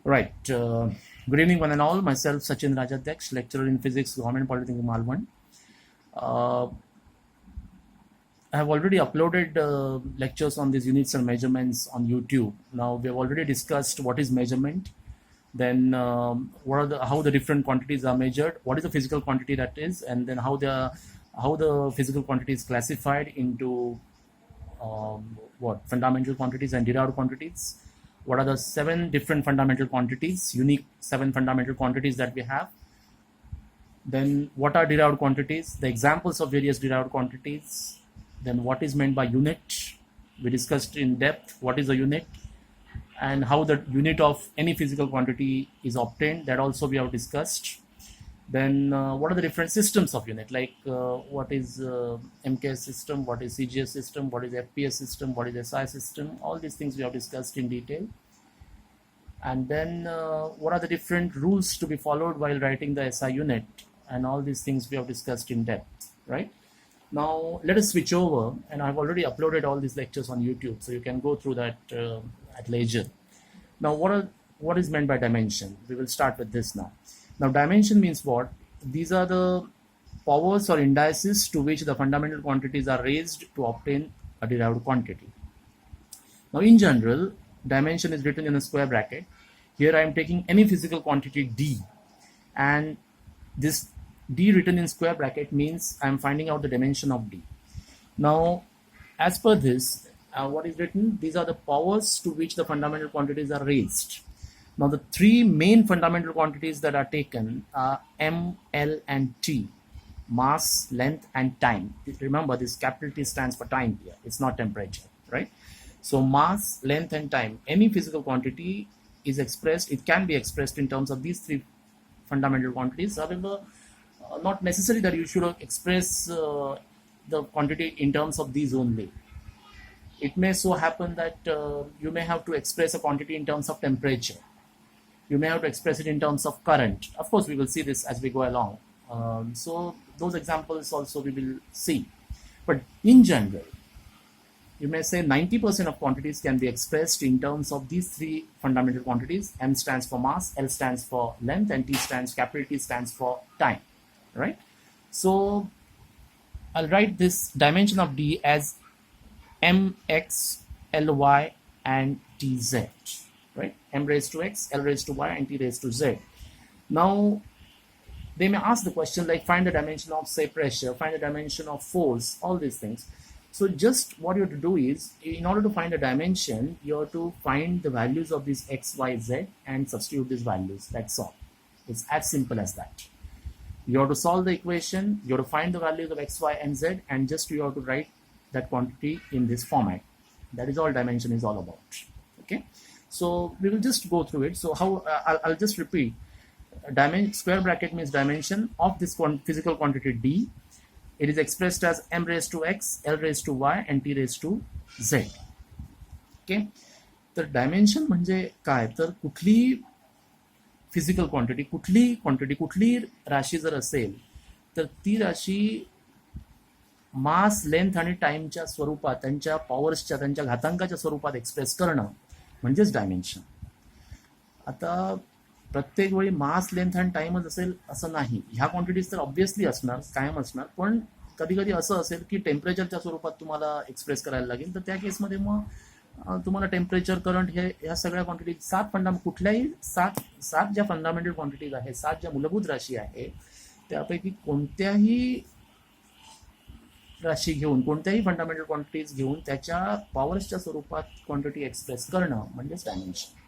Right. Good evening, one and all. Myself, Sachin Rajadhyaksha, lecturer in physics, Government Polytechnic Malvan. Uh, I have already uploaded lectures on these units and measurements on YouTube. Now we have already discussed what is measurement, then what are how the different quantities are measured, what is the physical quantity that is, and then how the physical quantity is classified into what fundamental quantities and derived quantities. What are the 7 different fundamental quantities, unique 7 fundamental quantities that we have? Then what are derived quantities, the examples of various derived quantities, then what is meant by unit. We discussed in depth what is a unit and how the unit of any physical quantity is obtained. That also we have discussed. Then what are the different systems of unit, like what is MKS system, what is CGS system, what is FPS system, what is SI system. All these things we have discussed in detail. And then what are the different rules to be followed while writing the SI unit, and all these things we have discussed in depth, right? Now let us switch over, and I've already uploaded all these lectures on YouTube, so you can go through that at leisure. Now what is meant by dimension? We will start with this now. Now dimension means what? These are the powers or indices to which the fundamental quantities are raised to obtain a derived quantity. Now in general, dimension is written in a square bracket. Here I am taking any physical quantity D, and this D written in square bracket means I am finding out the dimension of D. Now as per this, what is written? These are the powers to which the fundamental quantities are raised. Now the 3 main fundamental quantities that are taken are M, L and T: mass, length and time. Remember, this capital T stands for time here, it's not temperature, right? So mass, length and time, any physical quantity is expressed, it can be expressed in terms of these 3 fundamental quantities. However, not necessary that you should express the quantity in terms of these only. It may so happen that you may have to express a quantity in terms of temperature. You may have to express it in terms of current. Of course, we will see this as we go along. So those examples also we will see. But in general, you may say 90% of quantities can be expressed in terms of these 3 fundamental quantities. M stands for mass, L stands for length, and capital T stands for time, right? So I'll write this dimension of D as mx, ly and tz, right? M raised to x, L raised to y and T raised to z. Now they may ask the question like, find the dimension of, say, pressure, find the dimension of force, all these things. So just what you have to do is, in order to find a dimension, you have to find the values of these x, y, z and substitute these values. That's all. It's as simple as that. You have to solve the equation, you have to find the values of x, y and z, and just you have to write that quantity in this format. That is all dimension is all about. Okay, so we will just go through it. So how I'll just repeat. Square bracket means dimension of this physical quantity D. It is expressed as m raised to x, L raised to y and T raised to z. Okay, तर dimension म्हणजे काय, तर कुठली physical quantity, कुठली राशी जर असेल तर ती राशी मास, लेंथ आणि टाइमच्या स्वरूपात, त्यांच्या पॉवर्सच्या, त्यांच्या घातांकाच्या स्वरूपात एक्सप्रेस करणं म्हणजेच डायमेन्शन. आता प्रत्येक वेळी मास, लेंथ आणि टाइमच असेल असं नाही. ह्या क्वांटिटीज तर ऑब्व्हियसली असणार, कायम असणार, पण कधी कधी असं असेल की टेम्परेचरच्या स्वरूपात तुम्हाला एक्सप्रेस करायला लागेल, तर त्या केसमध्ये मग तुम्हाला टेम्परेचर, करंट, हे ह्या सगळ्या क्वांटिटी 7 कुठल्याही 7 ज्या फंडामेंटल क्वांटिटीज आहे, 7 ज्या मूलभूत राशी आहे, त्यापैकी कोणत्याही राशी घेऊन, कोणत्याही फंडामेंटल क्वांटिटीज घेऊन त्याच्या पॉवर्सच्या स्वरूपात क्वांटिटी एक्सप्रेस करणं म्हणजेच डायमेन्शन.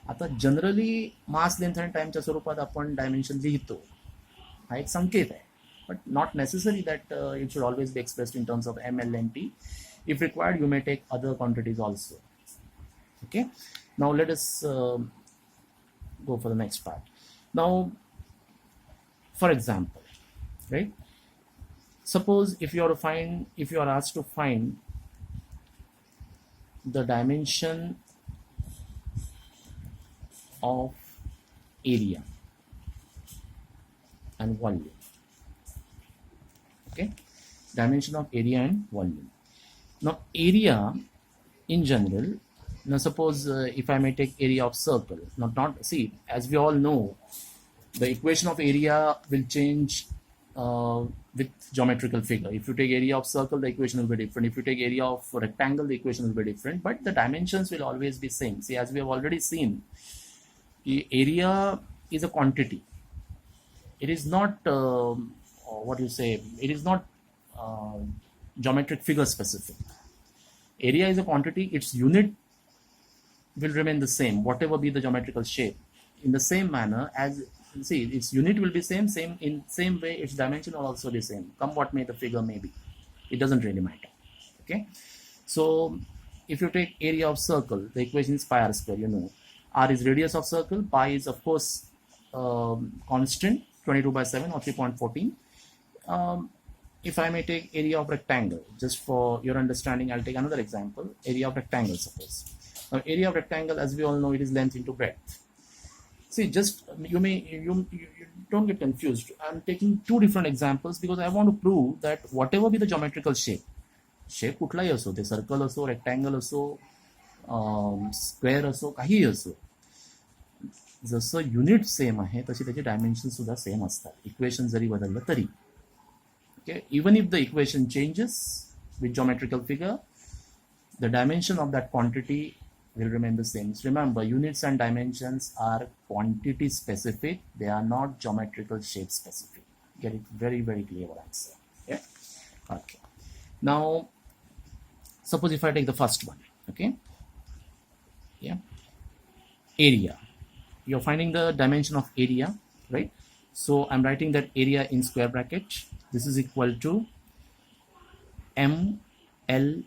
आता जनरली मास, लेंथ आणि टाइमच्या स्वरूपात आपण डायमेन्शन लिहितो, हा एक संकेत आहे, but not necessary that it should always be expressed in terms of m, l and t. If required, you may take other quantities also. Okay, now let us go for the next part. Now, for example, right, suppose if you are asked to find the dimension of area and volume. Okay, dimension of area and volume. Now area in general Now suppose if I may take area of circle, not see, as we all know, the equation of area will change with geometrical figure. If you take area of circle, the equation will be different. If you take area of rectangle, the equation will be different, but the dimensions will always be same. See, as we have already seen, the area is a quantity. It is not what you say. It is not geometric figure specific. Area is a quantity. Its unit will remain the same, whatever be the geometrical shape. In the same manner as, see, its unit will be same in same way, its dimension will also be same. Come what may the figure may be, it doesn't really matter. Okay, so if you take area of circle, the equation is pi r square. You know, r is radius of circle, pi is of course constant, 22/7 or 3.14. If I may take area of rectangle, just for your understanding, I'll take another example. Area of rectangle, suppose. Now, area of rectangle, as we all know, it is length into breadth. See, just you don't get confused. I'm taking two different examples because I want to prove that whatever be the geometrical shape कुठलाही असो, ते circle असो, rectangle असो, square असो, काहीही असो, जसं unit same आहे तशी त्याची डायमेन्शन सुद्धा सेम असतात, इक्वेशन जरी बदललं तरी. Okay, even if the equation changes with geometrical figure, the dimension of that quantity will remain the same. So remember, units and dimensions are quantity specific. They are not geometrical shape specific. Get it? Very, very clear what I'm saying. Yeah. Okay. Now, suppose if I take the first one. Okay. Yeah. Area. You're finding the dimension of area, right? So I'm writing that area in square bracket. This is equal to MLT.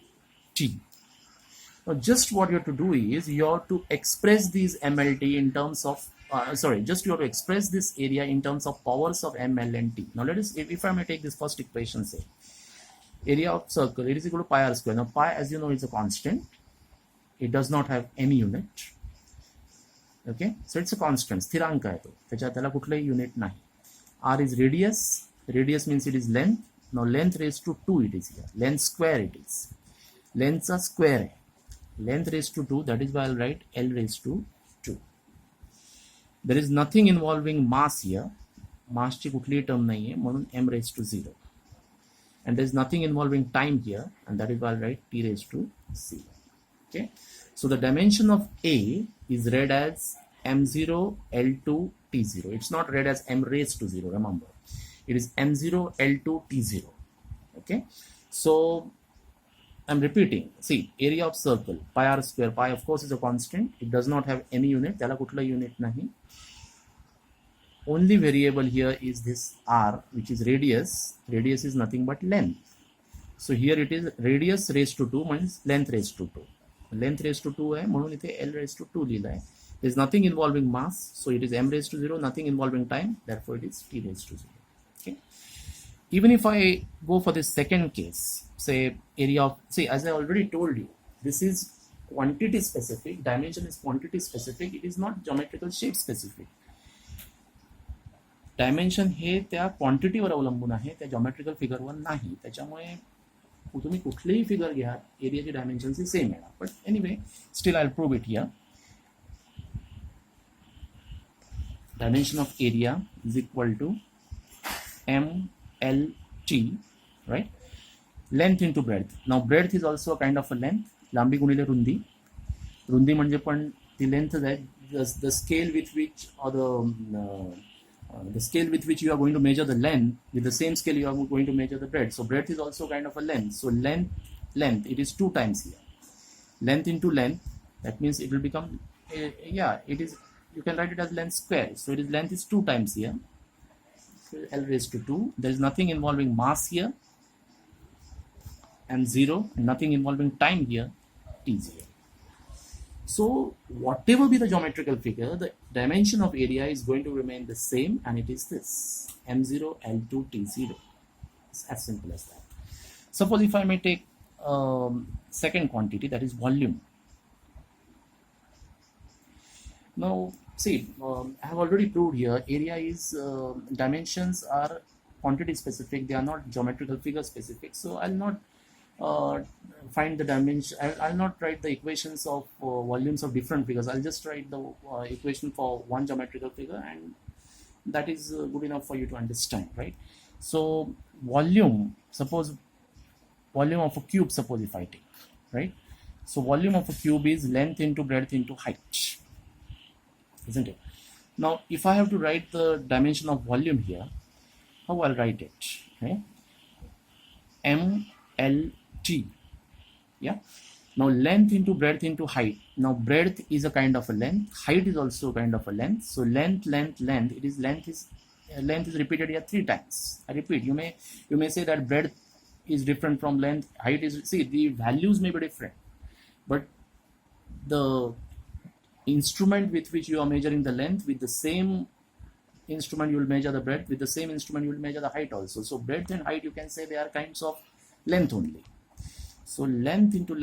Now, just what you have to do is you have to express these MLT in terms of you have to express this area in terms of powers of ML and T. Now let us, if I may take this first equation, say area of circle, it is equal to pi r square. Now pi, as you know, is a constant. It does not have any unit. Okay, so it's a constant. स्थिरांक आहे तो, त्याच्यात त्याला कुठलंही unit नाही. R is radius. Radius means it is length. Now length raised to 2 it is here. Length square it is. Lengths are square. Length raised to 2, that is why I'll write L raised to 2. There is nothing involving mass here. Mass ची कुठलीही term नाहीये, म्हणून M raised to 0. And there is nothing involving time here, and that is why I'll write T raised to 0. Okay. So the dimension of A is read as M0 L2 T0. It's not read as M raised to 0, remember. It is M0 L2 T0. Okay. So I'm repeating. See, area of circle, pi r square. Pi, of course, is a constant. It does not have any unit. त्याला कुठला unit नाही. Only variable here is this r, which is radius. Radius is nothing but length. So here it is radius raised to 2 means length raised to 2. Length raised to 2 आहे, म्हणून इथे L raised to 2 लिहिलं आहे. There is nothing involving mass, so it is M raised to 0. Nothing involving time, therefore it is T raised to 0. Okay. Even if I go for this second case, say area of, see, as I already told you, this is quantity specific, dimension is quantity specific, it is not geometrical shape specific. Dimension हे त्या क्वांटिटीवर अवलंबून आहे, त्या geometrical figureवर नाही. त्याच्यामुळे तुम्ही कुठलेही figure घ्या, एरियाची dimensions ही same येणार. But anyway, still I will prove it here. Dimension of area is equal to MLT, right? Length into breadth. Now breadth is also a kind of a length. लांबी गुणिले रुंदी. रुंदी म्हणजे पण ती length आहे. The scale with which, or the scale with which you are going to measure the length, with the same scale you are going to measure the breadth. So breadth is also kind of a length. So length, it is 2 times here. Length into length, that means it will become, it is, you can write it as length square. So it is, length is 2 times here. So L raised to 2. There is nothing involving mass here. And 0. Nothing involving time here. T0. So whatever be the geometrical figure, the dimension of area is going to remain the same, and it is this M0 L2 T0. It's as simple as that. Suppose if I may take second quantity, that is volume. Now see, I have already proved here area is dimensions are quantity specific, they are not geometrical figure specific, so I'll not uh, find the dimension. I'll not write the equations of volumes of different figures. I'll just write the equation for one geometrical figure, and that is good enough for you to understand, right? So volume, suppose volume of a cube, suppose if I take, right? So volume of a cube is length into breadth into height, isn't it? Now if I have to write the dimension of volume here, how I'll write it, okay? MLT, yeah. Now length into breadth into height. Now breadth is a kind of a length, height is also a kind of a length. So length, it is length is repeated here 3 times. I repeat, you may say that breadth is different from length, height is, see, the values may be different, but the instrument with which you are measuring the length, with the same instrument you will measure the breadth, with the same instrument you will measure the height also. So breadth and height, you can say they are kinds of length only. So length into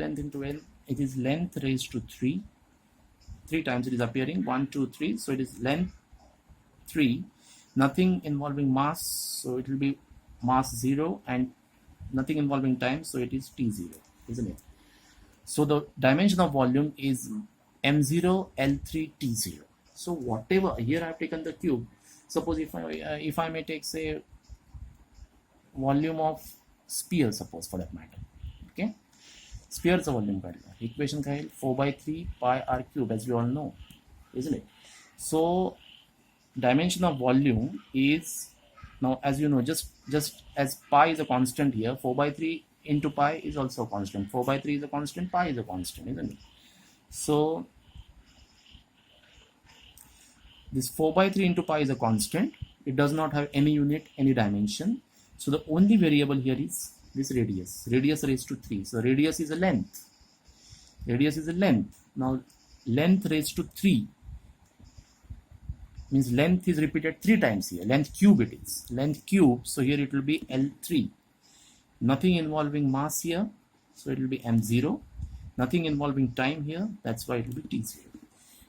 N, it is length raised to 3 times it is appearing, 1 2 3. So it is length 3, nothing involving mass, so it will be mass 0, and nothing involving time, so it is T0, isn't it? So the dimension of volume is M0 L3 T0. So whatever, here I have taken the cube. Suppose if I may take, say, volume of sphere, suppose, for that matter, okay? Sphere is a volume काढला, equation काय 4/3 pi r cube, as we all know, isn't it? So dimension of volume is, now as you know, just as pi is a constant here, 4/3 into pi is also a constant. 4/3 is a constant, pi is a constant, isn't it? So this 4/3 into pi is a constant. It does not have any unit, any dimension. So the only variable here is this radius raised to 3. So radius is a length. Now length raised to 3 means length is repeated 3 times here. Length cube it is. Length cube. So here it will be L3. Nothing involving mass here. So it will be M0. Nothing involving time here. That's why it will be T0.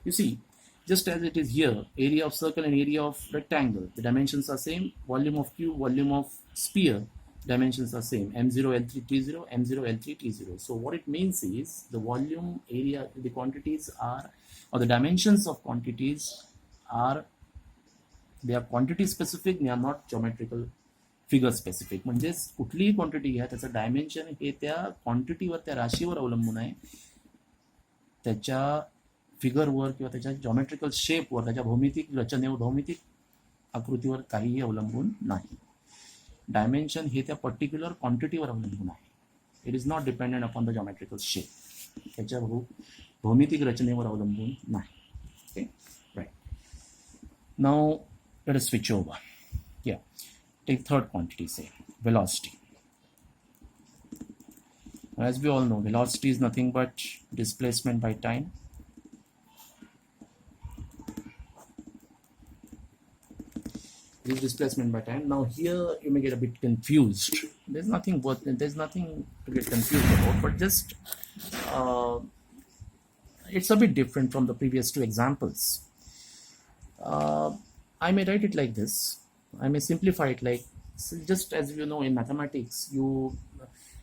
You see, just as it is here, area of circle and area of rectangle, the dimensions are same. Volume of cube, volume of sphere, dimensions are same. M0 L3 T0, M0 L3 T0. So what it means is the volume, area, the quantities are, or the dimensions of quantities are, they are quantity specific, they are not geometrical figure specific. म्हणजेच कुठलीही quantity घ्या, त्याचं dimension हे त्या क्वांटिटीवर, त्या राशीवर अवलंबून आहे, त्याच्या फिगरवर किंवा त्याच्या जॉमेट्रिकल शेपवर, त्याच्या भौमितिक रचनेवर, भौमितिक आकृतीवर काहीही अवलंबून नाही. डायमेन्शन हे त्या पर्टिक्युलर क्वांटिटीवर अवलंबून आहे. It is not dependent upon the geometrical shape, त्याच्या भौमितिक रचनेवर अवलंबून नाही. Okay, right. Now let us switch over. या, take third quantity, say velocity. As we all know, velocity is nothing but displacement by time. It is displacement by time. Now here you may get a bit confused. There's nothing to get confused about, but just it's a bit different from the previous two examples. I may write it like this. I may simplify it like, so just as you know, in mathematics, you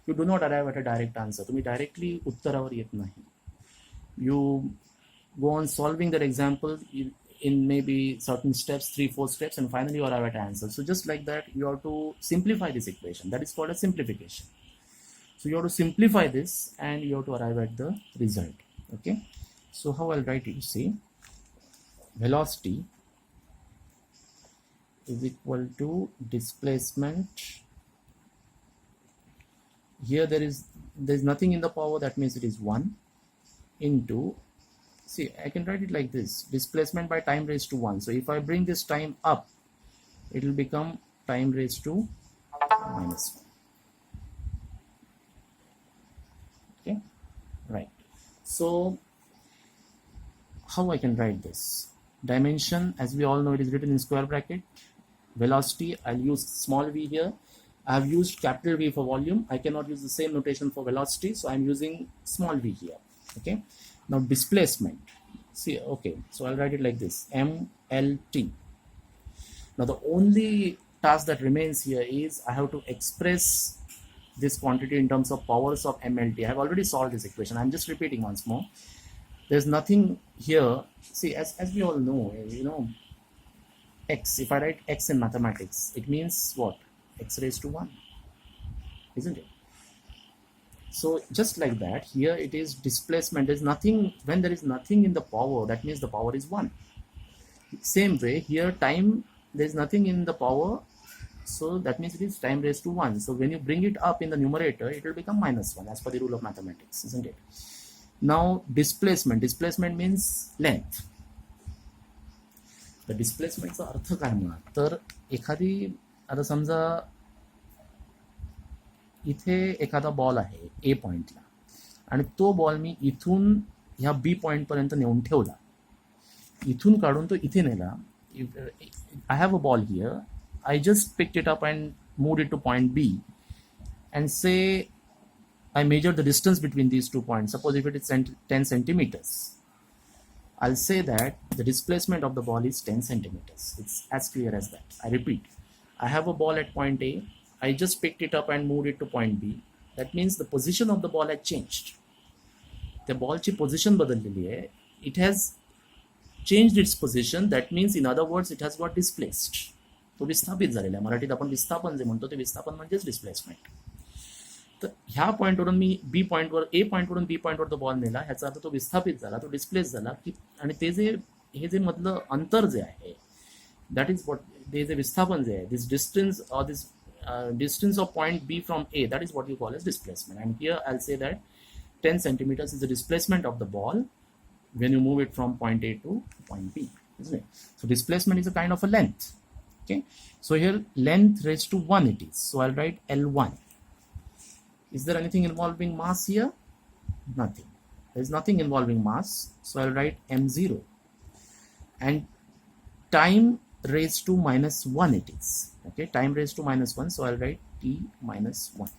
do not arrive at a direct answer. तुम्ही directly उत्तरावर येत नाही. You go on solving that example in maybe certain steps, 3-4 steps, and finally you arrive at an answer. So just like that, you have to simplify this equation. That is called a simplification. So you have to simplify this and you have to arrive at the result. Okay. So how I'll write it? You see, velocity is equal to displacement. Here there's nothing in the power, that means it is 1 into, see, I can write it like this, displacement by time raised to 1. So if I bring this time up, it will become time raised to minus 1. Okay, right. So how I can write this? Dimension, as we all know, it is written in square bracket. Velocity, I'll use small v here. I have used capital V for volume. I cannot use the same notation for velocity, so I'm using small v here. Okay. Now displacement. See, okay, so I'll write it like this, MLT. Now the only task that remains here is I have to express this quantity in terms of powers of MLT. I have already solved this equation. I'm just repeating once more. There's nothing here. See, as we all know, x, if I write x in mathematics, it means what? X raised to 1, isn't it? So just like that, here it is displacement. There's nothing, when there is nothing in the power, that means the power is 1. Same way, here time, there's nothing in the power, so that means it is time raised to 1. So when you bring it up in the numerator, it will become -1 as per the rule of mathematics, isn't it? Now displacement means length. The डिस्प्लेसमेंटचा अर्थ काय मुळात, तर एखादी, आता समजा इथे एखादा ball आहे ए पॉइंटला आणि तो बॉल मी इथून ह्या बी पॉइंट पर्यंत नेऊन ठेवला, इथून काढून तो इथे नेला. I have a ball here, I just picked it up and moved it to point B and say I measure the distance between these 2 points. Suppose if it is 10 centimeters, I'll say that the displacement of the ball is 10 centimeters. It's as clear as that. I repeat, I have a ball at point A. I just picked it up and moved it to point B. That means the position of the ball had changed. The ball ची position बदललेली आहे. It has changed its position. That means in other words, it has got displaced. तो विस्थापित झालेला आहे. मराठीत आपण विस्थापन जे म्हणतो ते विस्थापन म्हणजेच डिस्प्लेसमेंट. तर ह्या पॉईंटवरून मी बी पॉईंटवर, ए पॉईंटवरून बी पॉईंटवर तो बॉल नेला, ह्याचा अर्थ तो विस्थापित झाला, तो डिस्प्लेस झाला की, आणि ते हे जे मधलं अंतर जे आहे, दॅट इज वॉट, ते जे विस्थापन जे आहे, this distance or this distance of point B from A, that is what you call as displacement. And here I say that 10 centimeters is the displacement of the ball when you move it from point A to point B, isn't it? So displacement is a kind of a length. Okay, so here length raised to 1 it is, so I'll write L1. Is there anything involving mass here? Nothing. There is nothing involving mass, so I'll write m0. And time raised to -1 it is. Okay, time raised to -1, so I'll write t -1.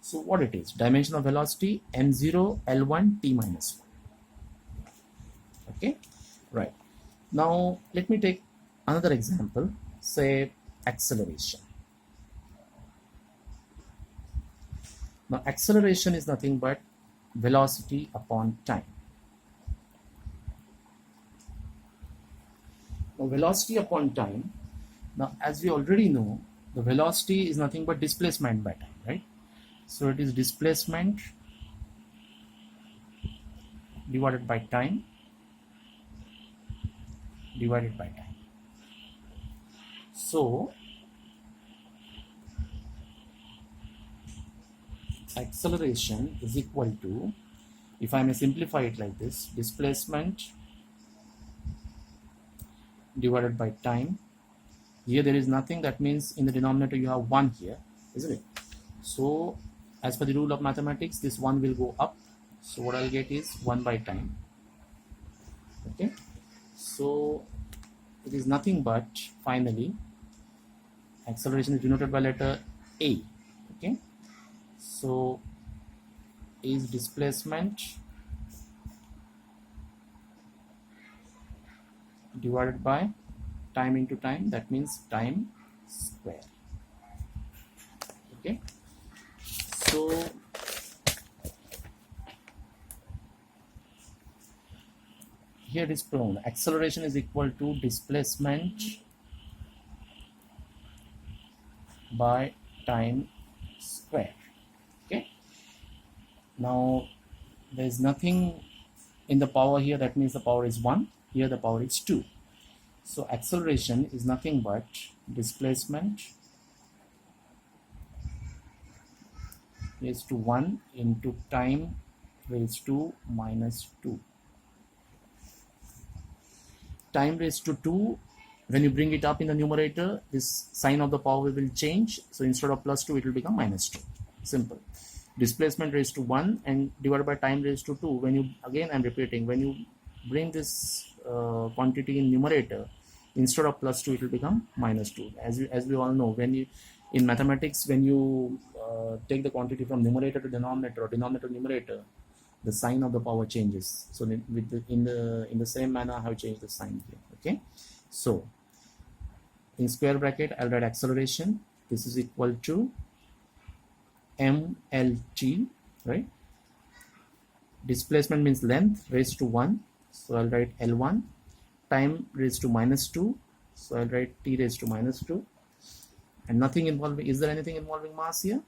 So what it is? Dimension of velocity m0 L1 t -1. Okay, right. Now let me take another example, say acceleration. Now acceleration is nothing but velocity upon time. Now velocity upon time, now as we already know, the velocity is nothing but displacement by time, right? So it is displacement divided by time divided by time. So acceleration is equal to, if I may simplify it like this, displacement divided by time. Here there is nothing, that means in the denominator you have 1 here, isn't it? So as per the rule of mathematics, this 1 will go up, so what I'll get is 1 by time. Okay, so it is nothing but, finally, acceleration is denoted by letter A. Okay, so is displacement divided by time into time, that means time square. Okay, so here it is proven acceleration is equal to displacement by time square. Okay, now there is nothing in the power here, that means the power is 1, here the power is 2. So acceleration is nothing but displacement raised to 1 into time raised to -2. Time raised to 2, when you bring it up in the numerator, this sign of the power will change, so instead of +2 it will become -2. Simple. Displacement raised to 1 and divided by time raised to 2. When you, again I'm repeating, when you bring this quantity in numerator, instead of +2 it will become -2. As we all know, when you, in mathematics, when you take the quantity from numerator to denominator or denominator to numerator, the sign of the power changes. So in the same manner I have changed the sign here. Okay, so in square bracket I'll write acceleration, this is equal to mlt, right? Displacement means length raised to 1, so I'll write L1. Time raised to -2, so I'll write t raised to -2. And nothing involving, is there anything involving mass here?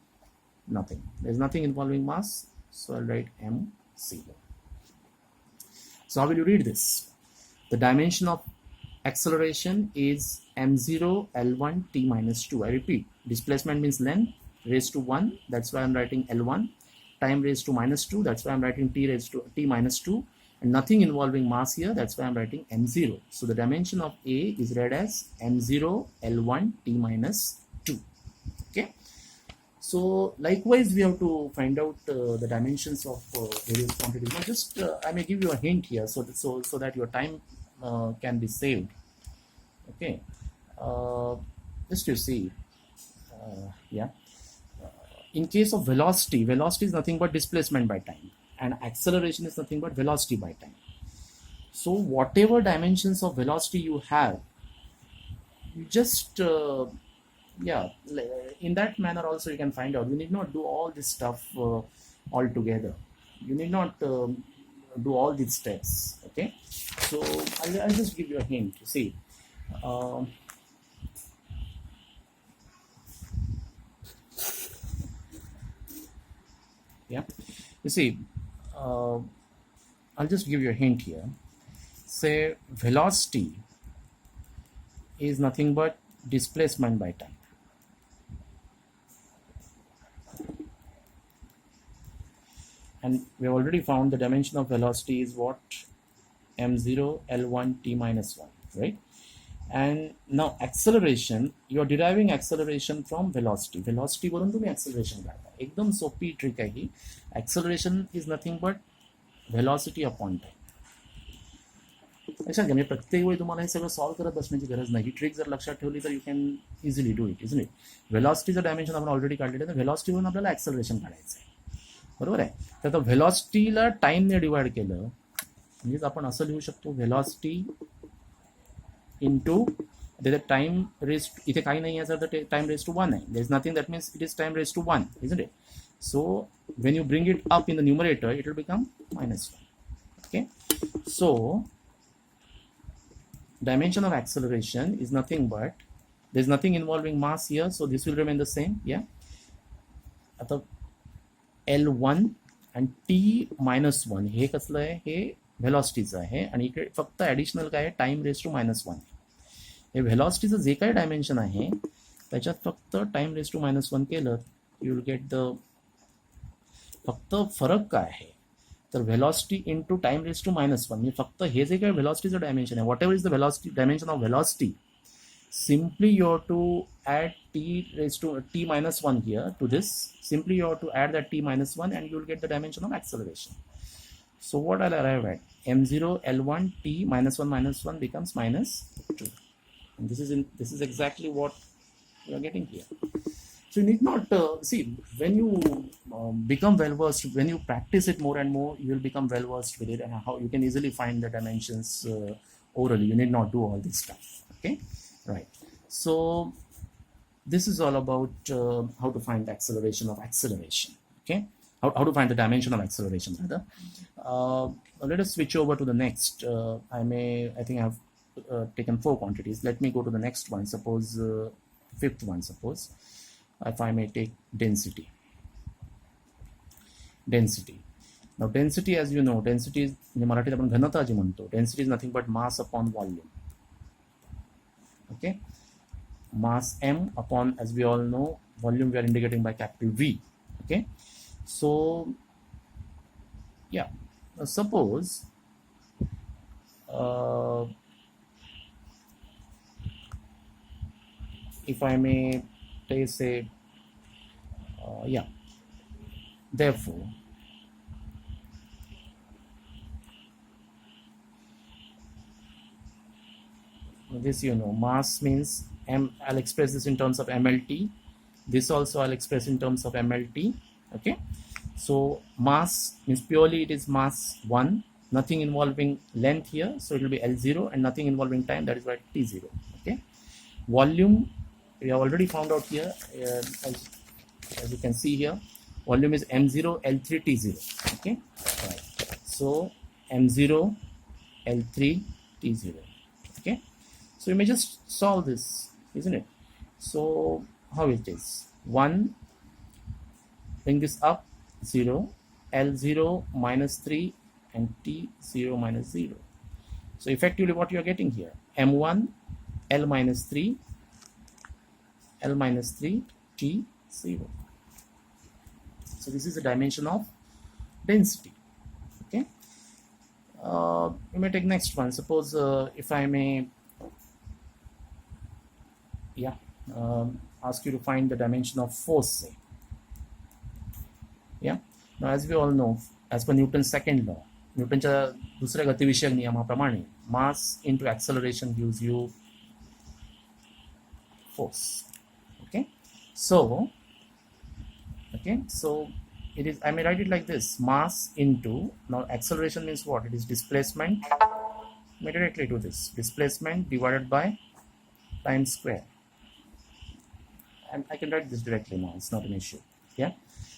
Nothing. There's nothing involving mass, so I'll write mc. So how will you read this? The dimension of acceleration is m0 L1 t minus 2. I repeat, displacement means length raised to 1, that's why I'm writing L1. Time raised to -2, that's why I'm writing t raised to t minus 2. And nothing involving mass here, that's why I'm writing m0. So the dimension of A is read as m0 L1 t minus 2. Okay. So likewise, we have to find out the dimensions of various quantities. Now just I may give you a hint here, so that your time can be saved. Okay. Just you see, yeah. In case of velocity, velocity is nothing but displacement by time, and acceleration is nothing but velocity by time. So whatever dimensions of velocity you have, you just yeah, in that manner also you can find out. You need not do all this stuff all together. You need not do all these steps. Okay, so I'll just give you a hint. You see, yeah, you see, I'll just give you a hint here. Say velocity is nothing but displacement by time. And we have already found the dimension of velocity is what? m0 L1 t minus 1, right? And now acceleration, you are deriving acceleration from velocity. Velocity वरून तुम्ही acceleration काढता. एकदम सोपी trick आहे ही. Acceleration is nothing but velocity upon time. लक्षात घ्या, म्हणजे प्रत्येक वेळी तुम्हाला हे सगळं सॉल्व्ह करत बसण्याची गरज नाही. ही ट्रिक जर लक्षात ठेवली तर you can easily do it, isn't it? व्हेलॉसिटीचं डायमेन्शन आपण ऑलरेडी काढलेलं आहे, तर व्हेलॉसिटीवरून आपल्याला ॲक्सेलरेशन काढायचं आहे. बरोबर आहे. तर आता व्हेलॉसिटीला टाईमने डिवाइड केलं म्हणजेच आपण असं लिहू शकतो, व्हेलॉसिटी इंटू त्याचा टाइम रेस, इथे काही नाही याचा तर टाइम रेस टू 1 आहे. There is nothing, that means it is time raise to 1, isn't it? So when you bring it up in the numerator it will become -1. Okay, so dimension of acceleration is nothing but, there's nothing involving mass here, so this will remain the same. Yeah, आता L1 and t minus 1 हे कसलं आहे? हे व्हेलॉसिटीचं आहे. आणि इकडे फक्त additional काय आहे? Time raise to -1. हे व्हेलॉसिटीचं जे काही डायमेन्शन आहे त्याच्यात फक्त टाइम रेस टू -1 केलं, यू विल गेट द, फक्त फरक काय आहे तर velocity into time raise to -1. म्हणजे फक्त हे जे काही व्हेलॉसिटीचं डायमेन्शन आहे, whatever is the velocity dimension of velocity, simply you have to add t raised to t minus 1 here to this. Simply you have to add that t minus 1 and you will get the dimension of acceleration. So what I'll arrive at, m0 L1 t minus 1 becomes -2. And this is exactly what you are getting here. So you need not see, when you become well versed, when you practice it more and more, you will become well versed with it, and how you can easily find the dimensions orally. You need not do all this stuff. Okay, right? So this is all about how to find the acceleration of acceleration. Okay, how to find the dimension of acceleration rather. Let us switch over to the next. I think I have taken 4 quantities. Let me go to the next one. Suppose 5th one. Suppose if I may take density. Now density, as you know, density is, म्हणजे मराठीत आपण घनता जी म्हणतो, density is nothing but mass upon volume. Okay, mass m upon, as we all know, volume we are indicating by capital V. Okay, so yeah, now suppose if I may say yeah, therefore this, you know, mass means m, I'll express this in terms of mlt. This also I'll express in terms of mlt. Okay, so mass means purely it is mass 1, nothing involving length here, so it will be L0, and nothing involving time, that is why T0. Okay, volume we have already found out here, as you can see here, volume is m0 L3 T0. Okay, right. So m0 L3 T0. Okay, so you may just solve this, isn't it? So how it is? 1, bring this up, 0, L0 minus 3 and T0 minus 0. So effectively what you are getting here, m1 L minus 3 T0. So this is the dimension of density. Okay, you may take next one. Suppose if I may ask you to find the dimension of force, say. Yeah, now as we all know, as per Newton's second law, न्यूटनच्या दुसऱ्या गतिविषयक नियमाप्रमाणे mass into acceleration gives you force. Okay, so it is, I may write it like this: mass into, now acceleration means what? It is displacement. I may directly do this: displacement divided by time square. And I can write this directly now, it's not an issue. Yeah,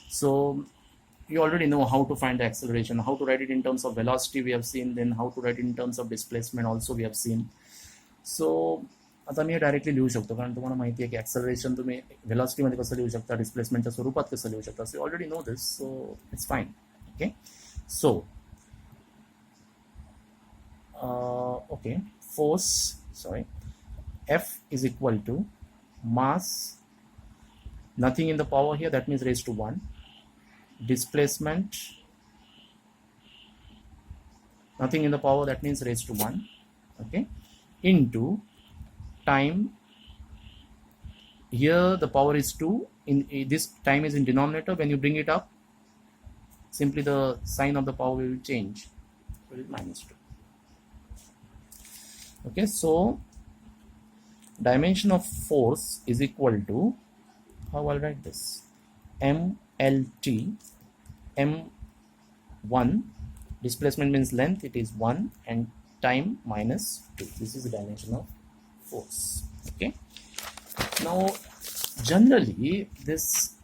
so you already know how to find the acceleration, how to write it in terms of velocity we have seen, then how to write it in terms of displacement also we have seen. So आता मी directly लिहू शकतो, कारण तुम्हाला माहिती आहे की acceleration तुम्ही व्हेलॉसिटीमध्ये कसं लिहू शकता, डिस्प्लेसमेंटच्या स्वरूपात कसं लिहू शकता. So you already know this, so it's fine. Okay, so okay, force, sorry, F is equal to mass, nothing in the power here, that means raised to 1, displacement, nothing in the power, that means raised to 1, okay, into time. Here the power is 2, in this time is in denominator. When you bring it up, simply the sign of the power will change, so it is minus 2. Okay, so dimension of force is equal to, how I'll write this, mLT, m1, displacement means length, it is 1, and time minus 2. This is the dimension of force. Okay, now generally this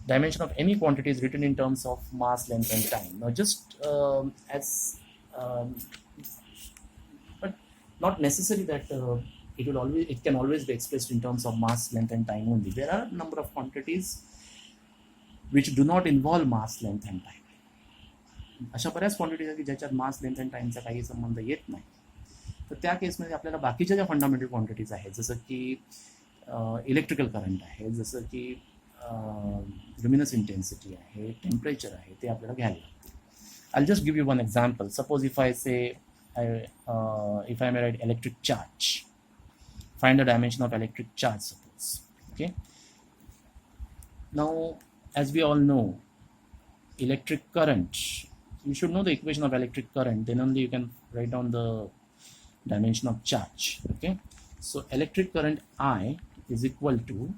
dimension of any quantity is written in terms of mass, length and time. Now just but not necessary that it can always be expressed in terms of mass, length and time only. There are a number of quantities which do not involve mass, length and time. अशा बऱ्याच quantities आहेत की ज्याच्यात मास, length and टाईमचा काही संबंध येत नाही. तर त्या केसमध्ये आपल्याला बाकीच्या ज्या फंडामेंटल क्वांटिटीज आहेत, जसं की इलेक्ट्रिकल करंट आहे, जसं की ल्युमिनस इंटेन्सिटी आहे, टेम्परेचर आहे, ते आपल्याला घ्यायला लागते. I just give you one example. Suppose if I से if I may write electric charge, find the dimension of electric charge, suppose. Okay, now as we all know, electric current, you should know the equation of electric current, then only you can write down the dimension of charge. Okay, so electric current I is equal to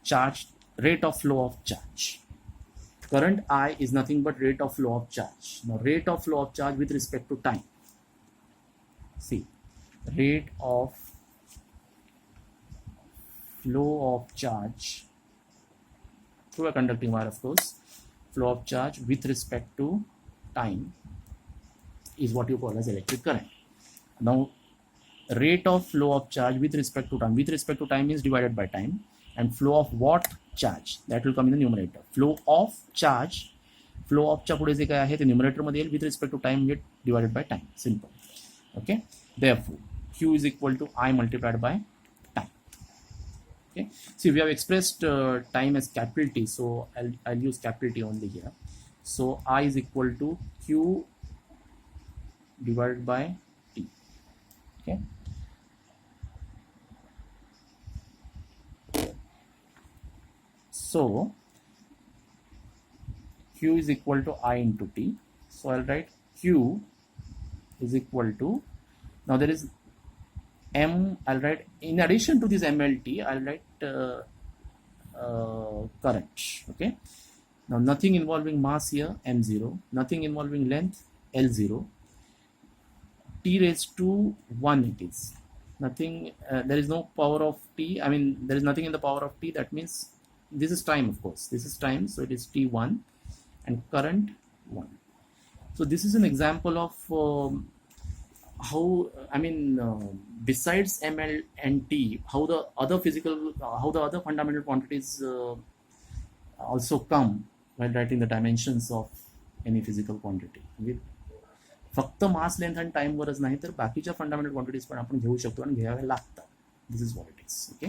charge, rate of flow of charge. Current I is nothing but rate of flow of charge. Now rate of flow of charge with respect to time. See, rate of flow of charge through a conducting wire, of course, flow of charge with respect to time is what you call as electric current. Now rate of flow of charge with respect to time is divided by time, and flow of what charge, that will come in the numerator. Flow of charge, flow of च्या पुढे जे काय आहे ते numerator मध्ये येईल, with respect to time get divided by time. Simple. Okay, therefore Q is equal to I multiplied by time. Okay, see, we have expressed time as capital T, so I'll use capital T only here. So I is equal to Q divided by T. Okay, so Q is equal to I into T. So I'll write Q is equal to, now there is M, I'll write, in addition to this MLT, I'll write current. Okay, now nothing involving mass here, M0, nothing involving length, L0, T raised to 1 it is. Nothing, there is no power of T, I mean there is nothing in the power of T, that means this is time, of course, this is time, so it is t1 and current 1. So this is an example of how, I mean, besides ml and t, how the other physical, how the other fundamental quantities also come while writing the dimensions of any physical quantity. With फक्त मास length आणि time वरच नाही तर बाकीच्या fundamental quantities पण आपण घेऊ शकतो आणि घ्याव्या लागतात. This is what it is. Okay.